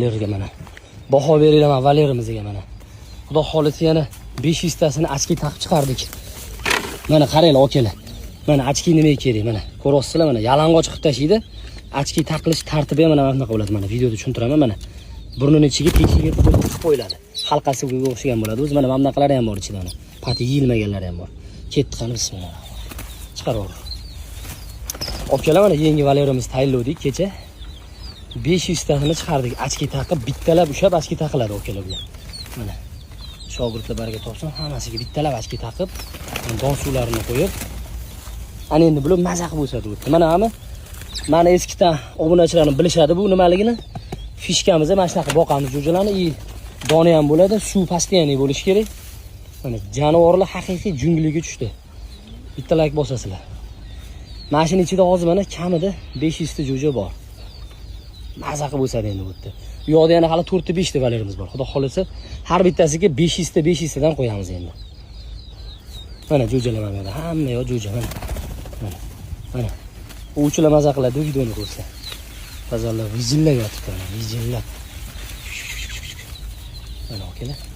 Valerga mana. Baho beringlar Valerimizga mana. Xudo xolisi yana 500 tasini ochki taqib chiqardik. Mana qaranglar okalar. Mana ochki nimaga kerak mana. Ko'ryapsizlar mana yalang'och qilib tashiydi. Ochki taqilish tartibi ham mana bunaqa bo'ladi mana videoda tushuntiraman mana. Burnining ichiga tekiga qo'yib qo'yiladi. Halqasiga o'xshagan bo'ladi. O'zi mana bunaqalari ham bor ichida mana. Pati yeyilmaganlari ham bor. Ketdi qani bismillah. Chiqarib. Okalar mana yangi Valerimizni tayyorladik kecha. 500 tasini chiqardik. Ochki taqib bittalab ushab ochki taqiladi okalar bilan. Mana shogirdlar baraka topsin, hammasiga bittalab ochki taqib, don suvlarini qo'yib, ana endi bular maza qilib o'sadi o'tdi. Mana hamma mana eskidan obunachilarni bilishadi bu nimaligini. Fishkamizda mana shunaqa boqamiz jo'jalarni, doni ham bo'ladi, suv постоянный bo'lishi kerak. Mana jonivorlar haqiqiy jungliga tushdi. Bitta like bosasizlar. Mashina ichida hozir mana kamida 500 ta jo'ja bor. Maza qilib o'sadi endi o'tdi. Bu yoqda yana hali 4 ta 5 ta valerimiz bor. Xudo xolisa har bittasiga 500 ta 500 tadan qo'yamiz endi. Mana jo'jalar mana hamma yoq jo'ja mana. Mana. O'chilar maza qiladi videoni ko'rsa. Tazallar vijillab yotibdi mana, vijillab. Mana okalar.